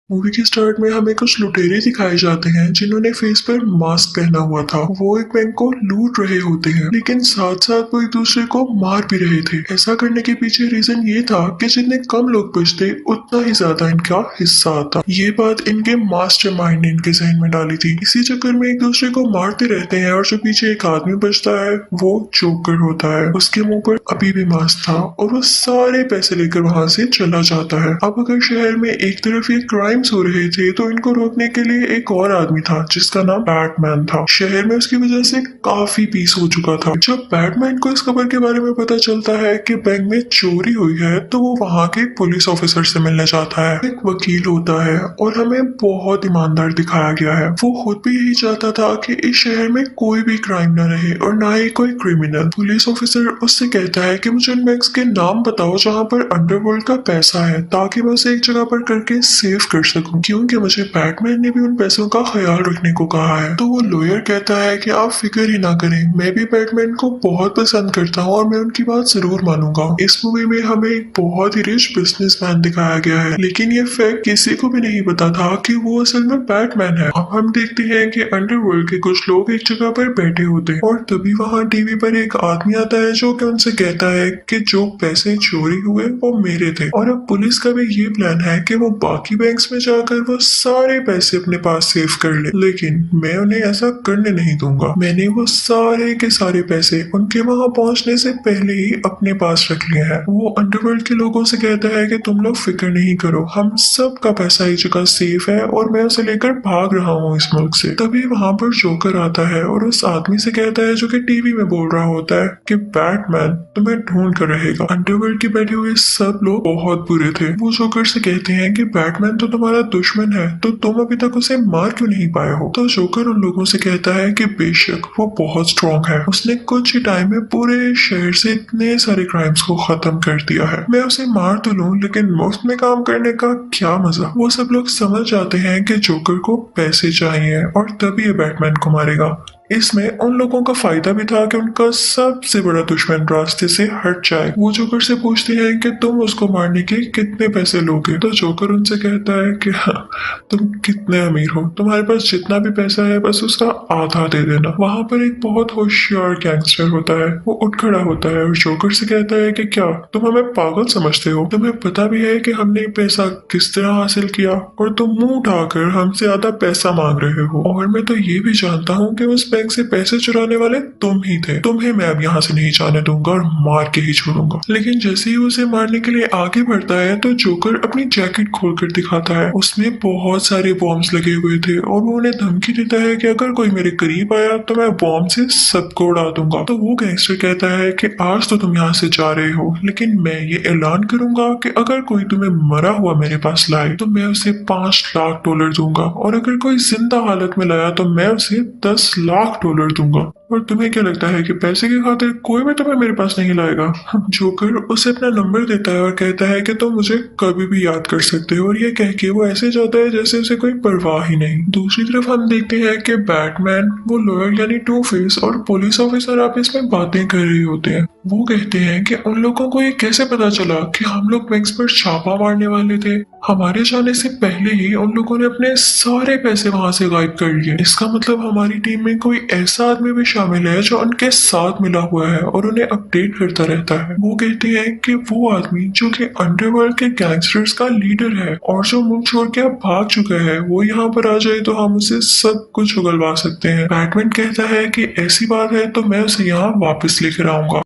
Movie के start में हमें कुछ लुटेरे दिखाए जाते हैं जिन्होंने फेस पर मास्क पहना हुआ था। वो एक बैंक को लूट रहे होते हैं, लेकिन साथ साथ वो एक दूसरे को मार भी रहे थे। ऐसा करने के पीछे रीजन ये था कि जितने कम लोग बचते उतना ही ज्यादा इनका हिस्सा आता। ये बात इनके मास्टरमाइंड ने इनके जहन में डाली थी। इसी चक्कर में एक दूसरे को मारते रहते हैं और जो पीछे एक आदमी बचता है वो जोकर होता है। उसके मुंह पर अभी भी मास्क था और वो सारे पैसे लेकर वहां से चला जाता है। अब अगर शहर में एक तरफ ये क्राइम्स हो रहे थे तो इनको रोकने के लिए एक और आदमी था जिसका नाम बैटमैन था। शहर में उसकी वजह से काफी पीस हो चुका था। जब बैटमैन को इस खबर के बारे में पता चलता है कि बैंक में चोरी हुई है तो वो वहाँ के पुलिस ऑफिसर से मिलने जाता है। एक वकील होता है और हमें बहुत ईमानदार दिखाया गया है। वो खुद भी यही चाहता था कि इस शहर में कोई भी क्राइम न रहे और ना ही कोई क्रिमिनल। पुलिस ऑफिसर उससे कहता है कि मुझे उन बैंक्स के नाम बताओ जहाँ पर अंडरवर्ल्ड का पैसा है, ताकि मैं उसे एक जगह पर करके सेव कर सकूं, क्योंकि मुझे बैटमैन ने भी उन पैसों का ख्याल रखने को कहा है। तो वो लॉयर कहता है कि आप फिक्र ही ना करें, मैं भी बैटमैन को बहुत पसंद करता हूँ और मैं उनकी बात जरूर मानूंगा। इस मूवी में हमें एक बहुत ही रिच बिजनेसमैन दिखाया गया है, लेकिन ये फैक्ट किसी को भी नहीं पता था कि वो असल में बैटमैन है। अब हम देखते हैं कि अंडरवर्ल्ड के कुछ लोग एक जगह पर बैठे होते हैं और तभी वहाँ टीवी पर एक आदमी आता है जो कि उनसे कहता है कि जो पैसे चोरी हुए वो मेरे थे। और अब पुलिस का भी ये प्लान है कि वो बाकी बैंक्स में जाकर वो सारे पैसे अपने पास सेव कर ले, लेकिन मैं उन्हें ऐसा करने नहीं दूंगा। मैंने वो सारे के सारे पैसे उनके वहां पहुंचने से पहले ही अपने पास रख लिए हैं। वो अंडरवर्ल्ड के लोगों से कहता है कि तुम लोग फिक्र नहीं करो, हम सब का पैसा एक जगह सेफ है और मैं उसे लेकर भाग रहा हूँ इस मुल्क से। तभी वहां पर जोकर आता है और उस आदमी से कहता है जो कि टीवी में बोल रहा होता है कि बैटमैन तुम्हें ढूंढ कर रहेगा। अंडरवर्ल्ड के बैठे हुए सब लोग बहुत बुरे थे। वो जोकर से कहते हैं कि बैटमैन तो तुम्हारा दुश्मन है, तो तुम अभी तक उसे मार क्यों नहीं पाए हो। तो जोकर उन लोगों से कहता है कि बेशक वो बहुत स्ट्रॉन्ग है, उसने कुछ ही टाइम में पूरे शहर से इतने सारे क्राइम्स को खत्म कर दिया है। मैं उसे मार तो लूं, लेकिन मुफ्त में काम करने का क्या मजा। वो सब लोग समझ जाते हैं कि जोकर को पैसे चाहिए और तभी ये बैटमैन को मारेगा। इसमें उन लोगों का फायदा भी था कि उनका सबसे बड़ा दुश्मन रास्ते से हट जाए। वो जोकर से पूछते हैं कि तुम उसको मारने के कितने पैसे लोगे। तो जोकर उनसे कहता है कि हाँ, तुम कितने अमीर हो, तुम्हारे पास जितना भी पैसा है बस उसका आधा दे देना। वहां पर एक बहुत होशियार गैंगस्टर होता है, वो उठ खड़ा होता है और जोकर से कहता है कि क्या तुम हमें पागल समझते हो, तुम्हें पता भी है कि हमने पैसा किस तरह हासिल किया और तुम मुंह उठाकर हमसे आधा पैसा मांग रहे हो। और मैं तो ये भी जानता हूँ कि उस बैंक से पैसे चुराने वाले तुम ही थे, तुम्हें मैं अब यहाँ से नहीं जाने दूंगा और मार के ही छोड़ूंगा। लेकिन जैसे ही उसे मारने के लिए आगे बढ़ता है तो जोकर अपनी जैकेट खोलकर दिखाता है। उसमें बहुत सारे बॉम्ब्स लगे हुए थे और वो उन्हें धमकी देता है कि अगर कोई मेरे करीब आया तो मैं बॉम्ब से सबको उड़ा दूंगा। तो वो गैंगस्टर कहता है कि आज तो तुम यहाँ से जा रहे हो, लेकिन मैं ये ऐलान करूंगा कि अगर कोई तुम्हें मरा हुआ मेरे पास लाए तो मैं उसे $5 लाख दूंगा, और अगर कोई जिंदा हालत में लाया तो मैं उसे $10 लाख दूंगा। और तुम्हें क्या लगता है कि पैसे की खातिर कोई भी तुम्हें मेरे पास नहीं लाएगा। जोकर उसे अपना नंबर देता है और कहता है कि तुम मुझे कभी भी याद कर सकते हो, और ये कह के वो ऐसे जाता है जैसे उसे कोई परवाह ही नहीं। दूसरी तरफ हम देखते हैं कि बैटमैन, वो लॉयर यानी टू फेस और पुलिस ऑफिसर आपस में बातें कर रहे होते हैं। वो कहते हैं कि उन लोगों को ये कैसे पता चला कि हम लोग बैंक्स पर छापा मारने वाले थे। हमारे जाने से पहले ही उन लोगों ने अपने सारे पैसे वहां से गायब कर लिए। इसका मतलब हमारी टीम में कोई ऐसा आदमी भी शामिल है जो उनके साथ मिला हुआ है और उन्हें अपडेट करता रहता है। वो कहते हैं कि वो आदमी जो कि अंडरवर्ल्ड के गैंगस्टर्स का लीडर है और जो मुल्क छोड़ के अब भाग चुका है, वो यहाँ पर आ जाए तो हम उसे सब कुछ उगलवा सकते हैं। बैटमैन कहता है कि ऐसी बात है तो मैं उसे यहाँ वापस लेकर आऊंगा।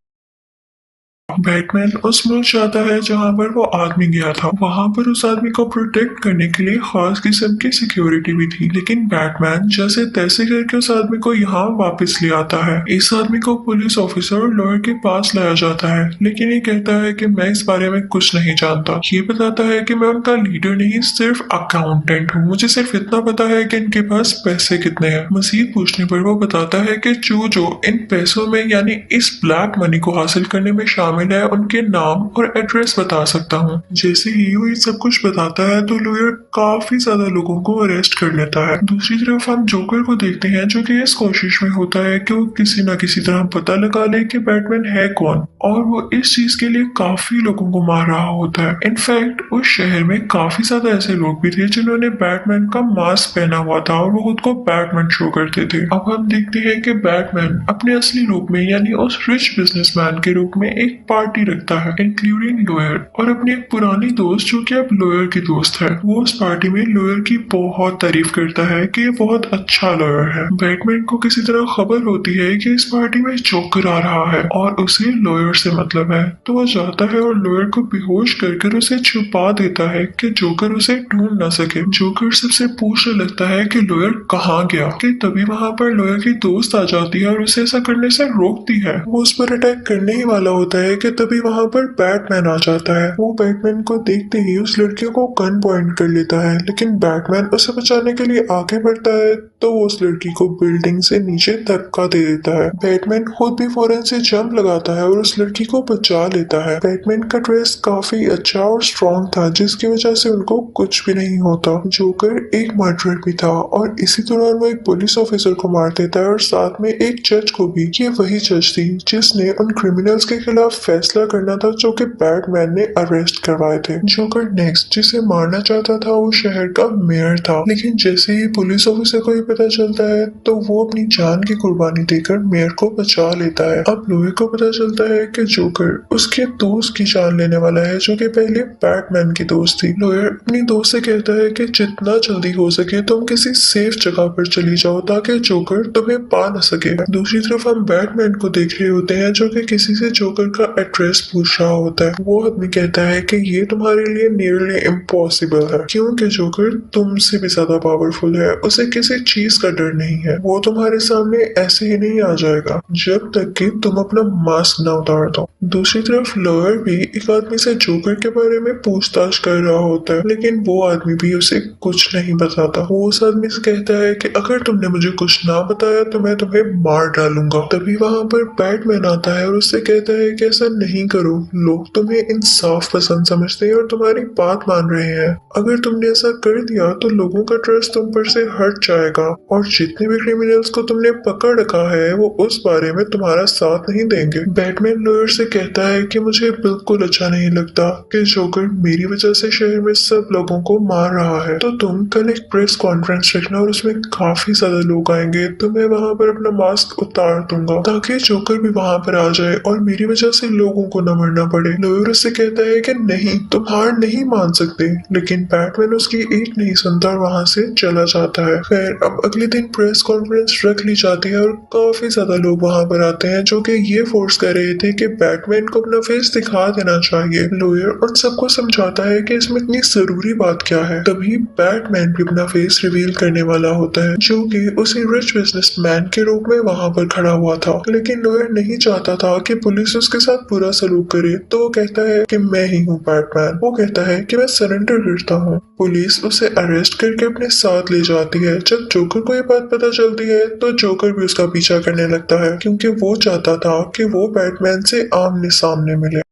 बैटमैन उस मुल्क जाता है जहां पर वो आदमी गया था। वहां पर उस आदमी को प्रोटेक्ट करने के लिए खास किस्म की सिक्योरिटी भी थी, लेकिन बैटमैन जैसे तैसे करके उस आदमी को यहाँ वापस ले आता है। इस आदमी को पुलिस ऑफिसर और लॉयर के पास लाया जाता है, लेकिन ये कहता है कि मैं इस बारे में कुछ नहीं जानता। ये बताता है कि मैं उनका लीडर नहीं, सिर्फ अकाउंटेंट हूँ। मुझे सिर्फ इतना पता है कि इनके पास पैसे कितने हैं। मजीद पूछने पर वो बताता है कि जो जो इन पैसों में यानी इस ब्लैक मनी को हासिल करने में शामिल मैं उनके नाम और एड्रेस बता सकता हूँ। जैसे ही वो ये सब कुछ बताता है तो लॉयर काफी ज्यादा लोगों को अरेस्ट कर लेता है। दूसरी तरफ हम जोकर को देखते हैं जो कि इस कोशिश में होता है कि वो किसी न किसी तरह पता लगा ले कि बैटमैन है कौन, और वो इस चीज के लिए काफी लोगों को मार रहा होता है। इनफैक्ट उस शहर में काफी ज्यादा ऐसे लोग भी थे जिन्होंने बैटमैन का मास्क पहना हुआ था और वो खुद को बैटमैन शो करते थे। अब हम देखते हैं कि बैटमैन अपने असली रूप में यानी उस रिच बिजनेसमैन के रूप में एक पार्टी रखता है इंक्लूडिंग लॉयर और अपनी एक पुरानी दोस्त जो कि अब लॉयर की दोस्त है। वो उस पार्टी में लॉयर की बहुत तारीफ करता है कि ये बहुत अच्छा लॉयर है। बैटमैन को किसी तरह खबर होती है कि इस पार्टी में जोकर आ रहा है और उसे लॉयर से मतलब है, तो वो जाता है और लॉयर को बेहोश कर उसे छुपा देता है कि जोकर उसे ढूंढ ना सके। जोकर सबसे पूछने लगता है कि लॉयर कहाँ गया, कि तभी वहाँ पर लॉयर की दोस्त आ जाती है और उसे ऐसा करने से रोकती है। वो उस पर अटैक करने ही वाला होता है कि तभी वहाँ पर बैटमैन आ जाता है। वो बैटमैन को देखते ही उस लड़के को गन पॉइंट कर लेता है, लेकिन बैटमैन उसे बचाने के लिए आगे बढ़ता है तो वो उस लड़की को बिल्डिंग से नीचे धक्का दे देता है। बैटमैन खुद भी फौरन से जंप लगाता है और उस लड़की को बचा लेता है। बैटमैन का ड्रेस काफी अच्छा और स्ट्रॉन्ग था जिसकी वजह से उनको कुछ भी नहीं होता। जोकर एक मर्डरर भी था और इसी दौरान वो एक पुलिस ऑफिसर को मार देता है और साथ में एक जज को भी। ये वही जज थी जिसने उन क्रिमिनल्स के खिलाफ फैसला करना था जो कि बैटमैन ने अरेस्ट करवाए थे। जोकर नेक्स्ट जिसे मारना चाहता था वो शहर का मेयर था, लेकिन जैसे ही पुलिस ऑफिसर को पता चलता है तो वो अपनी जान की कुर्बानी देकर मेयर को बचा लेता है। अब लॉयर को पता चलता है कि जोकर उसके दोस्त की जान लेने वाला है जो कि पहले बैटमैन की दोस्त थी। लॉयर अपनी दोस्त से कहता है कि जितना जल्दी हो सके तुम किसी सेफ जगह पर चली जाओ ताकि जोकर तुम्हें पा न सके। दूसरी तरफ हम बैटमैन को देख रहे होते हैं जो कि किसी से जोकर का एड्रेस पूछ रहा होता है। वो आदमी कहता है कि ये तुम्हारे लिए नियरली इम्पॉसिबल है क्योंकि जोकर तुमसे भी ज्यादा पावरफुल है, उसे किसी चीज का डर नहीं है, वो तुम्हारे सामने ऐसे ही नहीं आ जाएगा जब तक कि तुम अपना मास्क न उतार दो। दूसरी तरफ लॉयर भी एक आदमी से जोकर के बारे में पूछताछ कर रहा होता है, लेकिन वो आदमी भी उसे कुछ नहीं बताता। वो उस आदमी से कहता है कि अगर तुमने मुझे कुछ ना बताया तो मैं तुम्हें मार डालूंगा। तभी वहाँ पर बैटमैन आता है और उससे कहता है कि ऐसा नहीं करो, लोग तुम्हें इंसाफ पसंद समझते हैं और तुम्हारी बात मान रहे हैं। अगर तुमने ऐसा कर दिया तो लोगों का ट्रस्ट तुम पर से हट जाएगा और जितने भी क्रिमिनल्स को तुमने पकड़ रखा है वो उस बारे में तुम्हारा साथ नहीं देंगे। बैटमैन लॉयर से कहता है कि मुझे बिल्कुल अच्छा नहीं लगता कि जोकर मेरी वजह से शहर में सब लोगों को मार रहा है, तो तुम कल एक प्रेस कॉन्फ्रेंस रखना और उसमें काफी ज्यादा लोग आएंगे, तो मैं वहाँ पर अपना मास्क उतार दूंगा ताकि जोकर भी वहाँ पर आ जाए और मेरी वजह से लोगों को न मरना पड़े। लॉयर उससे कहता है कि नहीं, तुम हार नहीं मान सकते, लेकिन बैटमैन उसकी एक नहीं सुनता और वहाँ से चला जाता है। खैर अब अगले दिन प्रेस कॉन्फ्रेंस रख ली जाती है और काफी ज्यादा लोग वहाँ पर आते हैं जो कि ये फोर्स कर रहे थे कि बैटमैन को अपना फेस दिखा देना चाहिए। लॉयर उन सबको समझाता है कि इसमें इतनी जरूरी बात क्या है। तभी बैटमैन भी अपना फेस रिवील करने वाला होता है जो कि उसी रिच बिजनेसमैन के रूप में वहाँ पर खड़ा हुआ था, लेकिन लॉयर नहीं चाहता था कि पुलिस उसके साथ बुरा सलूक करे, तो वो कहता है कि मैं ही हूँ बैटमैन। वो कहता है कि मैं सरेंडर करता हूँ। पुलिस उसे अरेस्ट करके अपने साथ ले जाती है। जब जोकर को ये बात पता चलती है तो जोकर भी उसका पीछा करने लगता है क्योंकि वो चाहता था कि वो बैटमैन से आमने सामने मिले।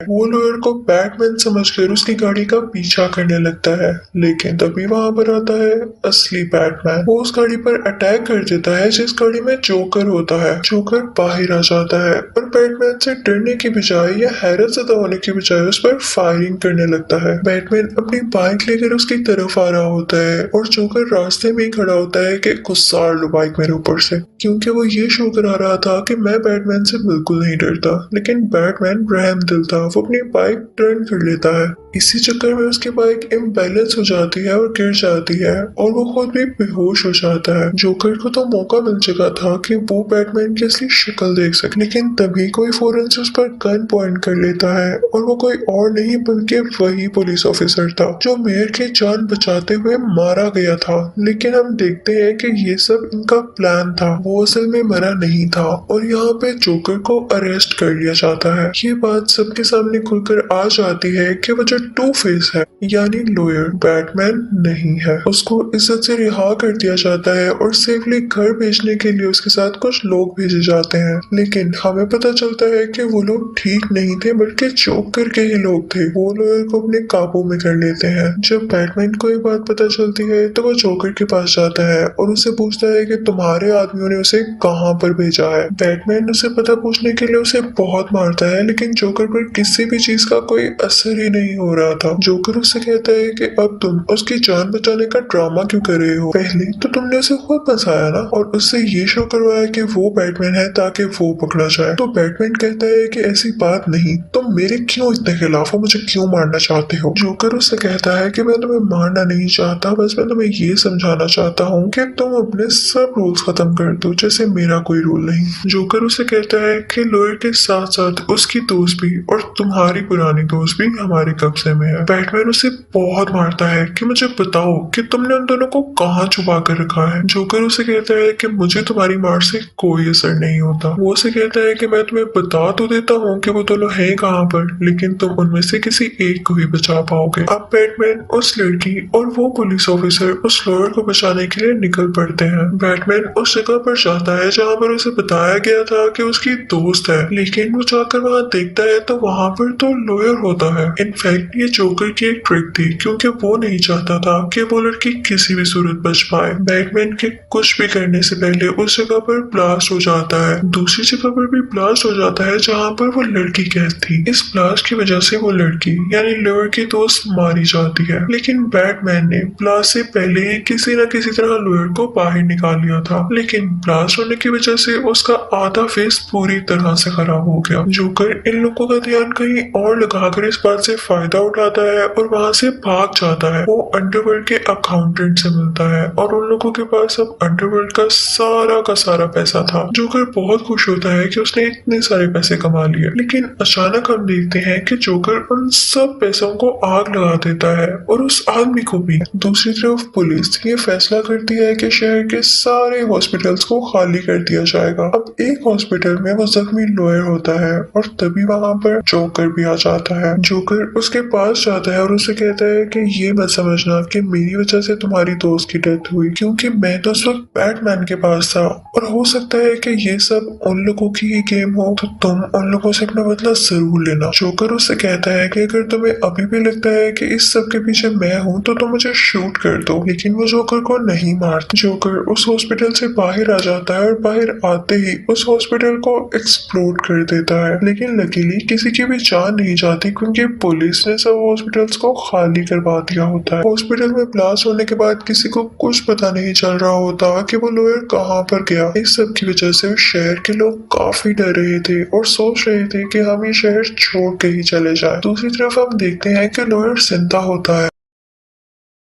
वो लॉयर को बैटमैन समझकर उसकी गाड़ी का पीछा करने लगता है, लेकिन तभी वहां पर आता है असली बैटमैन। वो उस गाड़ी पर अटैक कर देता है जिस गाड़ी में जोकर होता है। जोकर बाहर आ जाता है और बैटमैन से डरने की बजाय या हैरत ज़दा होने की बजाय उस पर फायरिंग करने लगता है। बैटमैन अपनी बाइक लेकर उसकी तरफ आ रहा होता है और जोकर रास्ते में ही खड़ा होता है कि गुस्सा लो बाइक मेरे ऊपर से, क्योंकि वो ये शो करा रहा था कि मैं बैटमैन से बिल्कुल नहीं डरता। लेकिन बैटमैन रहम दिल था, वो अपनी बाइक टर्न कर लेता है। इसी चक्कर में उसकी बाइक इम्बैलेंस हो जाती है और गिर जाती है और वो खुद भी बेहोश हो जाता है। जोकर को तो मौका मिल चुका था कि वो बैटमैन की असली शक्ल देख सके, लेकिन तभी कोई फौरन से उस पर गन पॉइंट कर लेता है और वो कोई और नहीं बल्कि वही पुलिस ऑफिसर था जो मेयर की जान बचाते हुए मारा गया था। लेकिन हम देखते हैं कि ये सब इनका प्लान था, वो असल में मरा नहीं था और यहाँ पे जोकर को अरेस्ट कर लिया जाता है। ये बात सबके सामने खुलकर आ जाती है कि वो जो टू फेस है यानी लॉयर बैटमैन नहीं है। उसको इज्जत से रिहा कर दिया जाता है और सेफली घर भेजने के लिए उसके साथ कुछ लोग भेजे जाते हैं, लेकिन हमें पता चलता है कि वो लोग ठीक नहीं थे बल्कि जोकर के ही लोग थे। वो लॉयर को अपने काबू में कर लेते हैं। जब बैटमैन को ये बात पता चलती है तो वो जोकर के पास जाता है और उससे पूछता है कि तुम्हारे आदमियों ने उसे कहाँ पर भेजा है। बैटमैन उसे पता पूछने के लिए उसे बहुत मारता है, लेकिन जोकर पर किसी भी चीज का कोई असर ही नहीं हो रहा था। जोकर उससे कहता है कि अब तुम उसकी जान बचाने का ड्रामा क्यों कर रहे हो, पहले तो तुमने उसे खुद बचाया ना, और उससे ये शो करवाया कि वो बैटमैन है ताकि वो पकड़ा जाए। तो बैटमैन कहता है कि ऐसी बात नहीं, तुम मेरे क्यों इतने खिलाफ हो, मुझे क्यों मारना चाहते हो। जोकर उससे कहता है कि मैं तुम्हें मारना नहीं चाहता, बस मैं तुम्हें ये समझाना चाहता हूँ कि तुम अपने सब रूल्स खत्म कर दो, जैसे मेरा कोई रूल नहीं। जोकर उसे कहता है कि लॉयर के साथ साथ उसकी दोस्त भी और तुम्हारी पुरानी दोस्त भी हमारे कब्जे में है। बैटमैन उसे बहुत मारता है कि मुझे बताओ कि तुमने उन दोनों को कहाँ छुपा कर रखा है। जोकर उसे कहता है कि मुझे तुम्हारी मार से कोई असर नहीं होता। वो उसे कहता है कि मैं तुम्हें बता तो देता हूँ कि वो दोनों है कहाँ पर, लेकिन तुम उनमें से किसी एक को ही बचा पाओगे। अब बैटमैन उस लड़की और वो पुलिस ऑफिसर उस लॉयर को बचाने के लिए निकल पड़ते हैं। बैटमैन उस जगह पर जाता है जहाँ पर उसे बताया गया था कि उसकी दोस्त है, लेकिन वो जाकर वहाँ देखता है तो वहाँ पर तो लॉयर होता है। इनफैक्ट ये जोकर की एक ट्रिक थी, क्योंकि वो नहीं चाहता था कि वो लड़की किसी भी सूरत बच पाए। बैटमैन के कुछ भी करने से पहले उस जगह पर ब्लास्ट हो जाता है। दूसरी जगह पर भी ब्लास्ट हो जाता है जहाँ पर वो लड़की कैद थी। इस ब्लास्ट की वजह से वो लड़की यानी लॉयर की दोस्त मारी जाती है, लेकिन बैटमैन ने ब्लास्ट से पहले ही किसी न किसी तरह लॉयर को बाहर निकाल लिया था, लेकिन ब्लास्ट होने की वजह से उसका आधा फेस पूरी तरह से खराब हो गया। जोकर इन लोगों का ध्यान कहीं और लगाकर इस बात से फायदा उठाता है और वहाँ से भाग जाता है। वो अंडरवर्ल्ड के अकाउंटेंट से मिलता है और उन लोगों के पास अब अंडरवर्ल्ड का सारा पैसा था। जोकर बहुत खुश होता है कि उसने इतने सारे पैसे कमा लिए, लेकिन अचानक हम देखते हैं कि जोकर उन सब पैसों को आग लगा देता है और उस आदमी को भी। दूसरी तरफ पुलिस ये फैसला करती है कि शहर के सारे हॉस्पिटल्स को खाली कर दिया जाएगा। अब एक हॉस्पिटल में वो जख्मी लॉयर होता है और तभी वहां पर जोकर भी आ जाता है। जोकर उसके पास जाता है और उसे कहता है कि ये मत समझना कि मेरी वजह से तुम्हारी दोस्त की डेथ हुई, क्योंकि मैं तो उस वक्त बैटमैन के पास था और हो सकता है कि ये सब उन लोगों की ही गेम हो, तो तुम उन लोगों से अपना बदला जरूर लेना। जोकर उससे कहता है कि अगर तुम्हें अभी भी लगता है कि इस सब के पीछे मैं हूँ तो तुम मुझे शूट कर दो, लेकिन वो जोकर को नहीं मारता। जोकर उस हॉस्पिटल से बाहर आ जाता है और बाहर आते ही उस हॉस्पिटल को एक्सप्लोड कर देता है, लेकिन लकीली किसी की भी जान नहीं जाती क्योंकि पुलिस ने सब हॉस्पिटल्स को खाली करवा दिया होता है। हॉस्पिटल में ब्लास्ट होने के बाद किसी को कुछ पता नहीं चल रहा होता कि वो लॉयर कहाँ पर गया। इस सब की वजह से शहर के लोग काफी डर रहे थे और सोच रहे थे कि हम ये शहर छोड़ के ही चले जाएं। दूसरी तरफ हम देखते हैं कि लॉयर जिंदा होता है।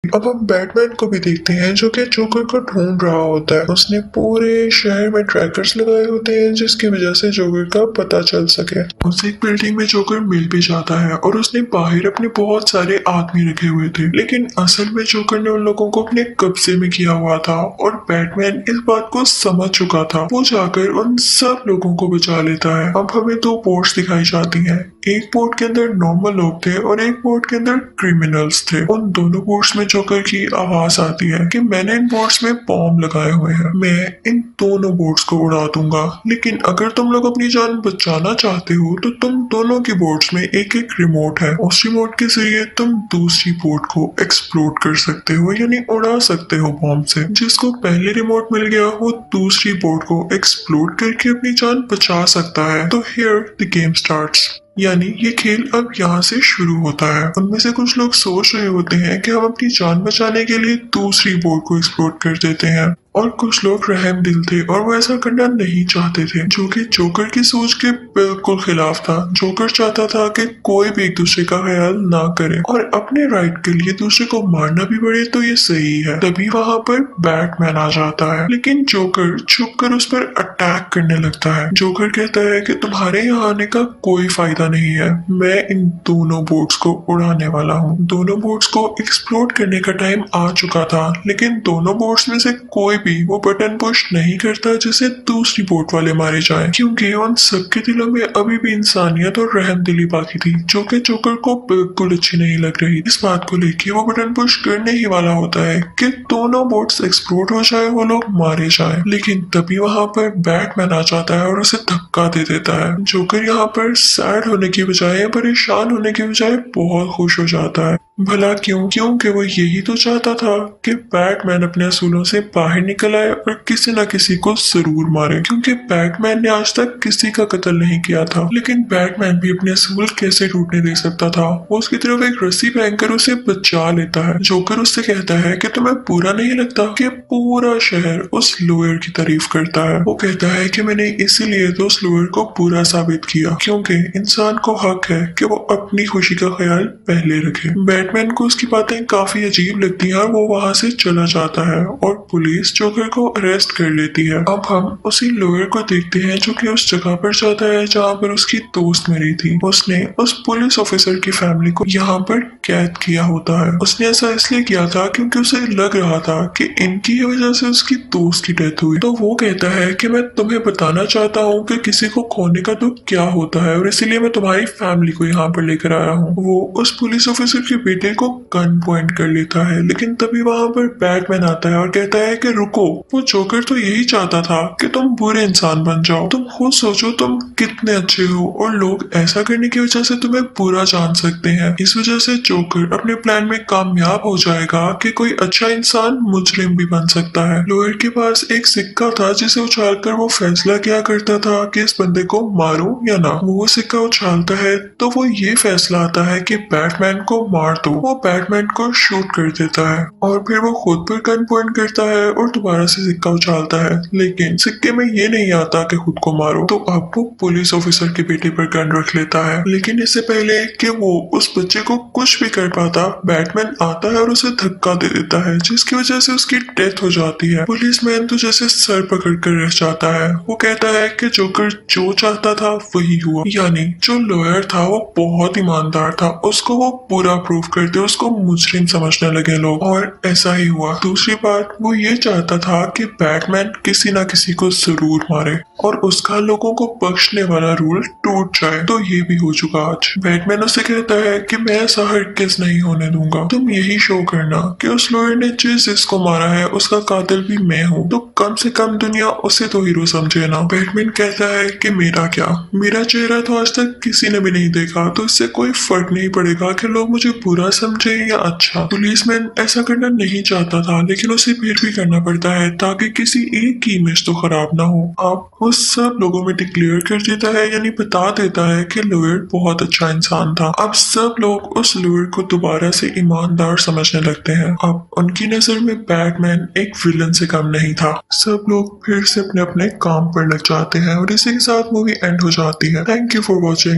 अब हम बैटमैन को भी देखते हैं जो कि जोकर को ढूंढ रहा होता है। उसने पूरे शहर में ट्रैकर्स लगाए होते हैं जिसकी वजह से जोकर का पता चल सके। उसे एक बिल्डिंग में जोकर मिल भी जाता है और उसने बाहर अपने बहुत सारे आदमी रखे हुए थे, लेकिन असल में जोकर ने उन लोगों को अपने कब्जे में किया हुआ था और बैटमैन इस बात को समझ चुका था। वो जाकर उन सब लोगों को बचा लेता है। अब हमें दो बोर्ड्स दिखाई जाती हैं। एक बोर्ड के अंदर नॉर्मल लोग थे और एक बोर्ड के अंदर क्रिमिनल्स थे। उन दोनों बोर्ड्स में जोकर की आवाज आती है कि मैंने इन बोर्ड्स में बॉम्ब लगाए हुए हैं, मैं इन दोनों बोर्ड्स को उड़ा दूंगा, लेकिन अगर तुम लोग अपनी जान बचाना चाहते हो तो तुम दोनों की बोर्ड्स में एक एक रिमोट है। उस रिमोट के जरिए तुम दूसरी बोर्ड को एक्सप्लोड कर सकते हो यानी उड़ा सकते हो बॉम्ब से। जिसको पहले रिमोट मिल गया वो दूसरी बोर्ड को एक्सप्लोड करके अपनी जान बचा सकता है। तो हियर द गेम स्टार्ट्स, यानी ये खेल अब यहाँ से शुरू होता है। उनमें से कुछ लोग सोच रहे होते हैं कि हम अपनी जान बचाने के लिए दूसरी बोर्ड को एक्सप्लोर कर देते हैं, और कुछ लोग रहम दिल थे और वो ऐसा करना नहीं चाहते थे, जो कि जोकर की सोच के बिल्कुल खिलाफ था। जोकर चाहता था कि कोई भी एक दूसरे का ख्याल ना करे और अपने राइट के लिए दूसरे को मारना भी पड़े तो ये सही है। तभी वहां पर बैटमैन आ जाता है, लेकिन जोकर छुप कर उस पर अटैक करने लगता है। जोकर कहता है कि तुम्हारे यहाँ आने का कोई फायदा नहीं है, मैं इन दोनों बोट्स को उड़ाने वाला हूँ। दोनों बोट्स को एक्सप्लोड करने का टाइम आ चुका था, लेकिन दोनों बोट्स में से कोई भी वो बटन पुश नहीं करता जिसे दूसरी बोट वाले मारे जाएं, क्योंकि उन सबके दिलों में अभी भी इंसानियत और रहमदिली बाकी थी, जो कि जोकर को बिल्कुल अच्छी नहीं लग रही। इस बात को लेके वो बटन पुश करने ही वाला होता है कि दोनों बोट्स एक्सप्लोड हो जाए, वो लोग मारे जाए, लेकिन तभी वहां पर बैटमैन आ जाता है और उसे धक्का दे देता है। जोकर यहाँ पर सैड होने की बजाय, परेशान होने की बजाय बहुत खुश हो जाता है। भला क्यों? क्योंकि वो यही तो चाहता था कि बैटमैन अपने असूलों से बाहर निकल आए और किसी न किसी को जरूर मारे, क्योंकि बैटमैन ने आज तक किसी का कत्ल नहीं किया था। लेकिन बैटमैन भी अपने असूल कैसे टूटने दे सकता था? वो उसकी तरफ एक रस्सी पहनकर उसे बचा लेता है। जोकर उससे कहता है कि तुम्हें बुरा नहीं लगता कि पूरा शहर उस लॉयर की तारीफ करता है? वो कहता है कि मैंने इसीलिए तो उस लॉयर को बुरा साबित किया, क्योंकि इंसान को हक है कि वो अपनी खुशी का ख्याल पहले रखे। बैटमैन को उसकी बातें काफी अजीब लगती हैं और वो वहां से चला जाता है और पुलिस जोकर को अरेस्ट कर लेती है। अब हम उसी लॉयर को देखते हैं जो कि उस जगह पर जाता है जहाँ पर उसकी दोस्त मरी थी। उसने उस पुलिस ऑफिसर की फैमिली को यहाँ पर कैद किया होता है। उसने ऐसा इसलिए किया था क्योंकि उसे लग रहा था कि इनकी ही वजह से उसकी दोस्त की डेथ हुई। तो वो कहता है कि मैं तुम्हें बताना चाहता हूँ कि किसी को खोने का दुख क्या होता है और इसीलिए मैं तुम्हारी फैमिली को यहाँ पर लेकर आया हूँ। वो उस पुलिस ऑफिसर के बेटे को गन पॉइंट कर लेता है, लेकिन तभी वहां पर बैटमैन आता है और कहता है कि रुको, वो जोकर तो यही चाहता था कि तुम बुरे इंसान बन जाओ। तुम खुद सोचो तुम कितने अच्छे हो और लोग ऐसा करने की वजह से तुम्हें बुरा जान सकते हैं। इस वजह से जोकर अपने प्लान में कामयाब हो जाएगा कि कोई अच्छा इंसान मुजरिम भी बन सकता है। लॉयर के पास एक सिक्का था जिसे उछालकर वो फैसला किया करता था कि इस बंदे को मारूं या ना। वो सिक्का उछालता है तो वो ये फैसला आता है कि बैटमैन को मार दो। वो बैटमैन को शूट कर देता है और फिर वो खुद पर गन पॉइंट करता है और दोबारा से सिक्का उछालता है, लेकिन सिक्के में ये नहीं आता कि खुद को मारो। तो अब वो पुलिस ऑफिसर के बेटे पर गन रख लेता है, लेकिन इससे पहले कि वो उस बच्चे को कुछ भी कर पाता, बैटमैन आता है और उसे धक्का दे देता है, जिसकी वजह से उसकी डेथ हो जाती है। पुलिसमैन तो जैसे सर पकड़ कर रह जाता है। वो कहता है कि जोकर जो चाहता था वही हुआ, यानी जो लॉयर था वो बहुत ईमानदार था, उसको वो पूरा प्रूफ करते उसको मुजरिम समझने लगे लोग, और ऐसा ही हुआ। दूसरी बात, वो ये चाहता था कि बैटमैन किसी ना किसी को जरूर मारे और उसका लोगों को बख्शने वाला रूल टूट जाए। तो ये भी हो चुका आज। बैटमैन उससे कहता है कि मैं ऐसा हरगिज नहीं होने दूंगा, तुम यही शो करना कि उस लॉयर ने जिसको मारा है उसका कातिल भी मैं हूँ, तो कम से कम दुनिया उसे तो हीरो समझे ना। बैटमैन कहता है कि मेरा क्या, मेरा चेहरा तो आज तक किसी ने भी नहीं देखा, तो इससे कोई फर्क नहीं पड़ेगा कि लोग मुझे बुरा समझे या अच्छा। पुलिसमैन ऐसा करना नहीं चाहता था, लेकिन उसे फिर भी करना पड़ता है ताकि किसी एक की इमेज तो खराब ना हो। अब वो सब लोगों में डिक्लेयर कर देता है, यानी बता देता है कि लॉयर बहुत अच्छा इंसान था। अब सब लोग उस लॉयर को दोबारा से ईमानदार समझने लगते हैं। अब उनकी नजर में बैटमैन एक विलन से कम नहीं था। सब लोग फिर से अपने अपने काम पर लग जाते हैं और इसी के साथ मूवी एंड हो जाती है। Thank you for watching.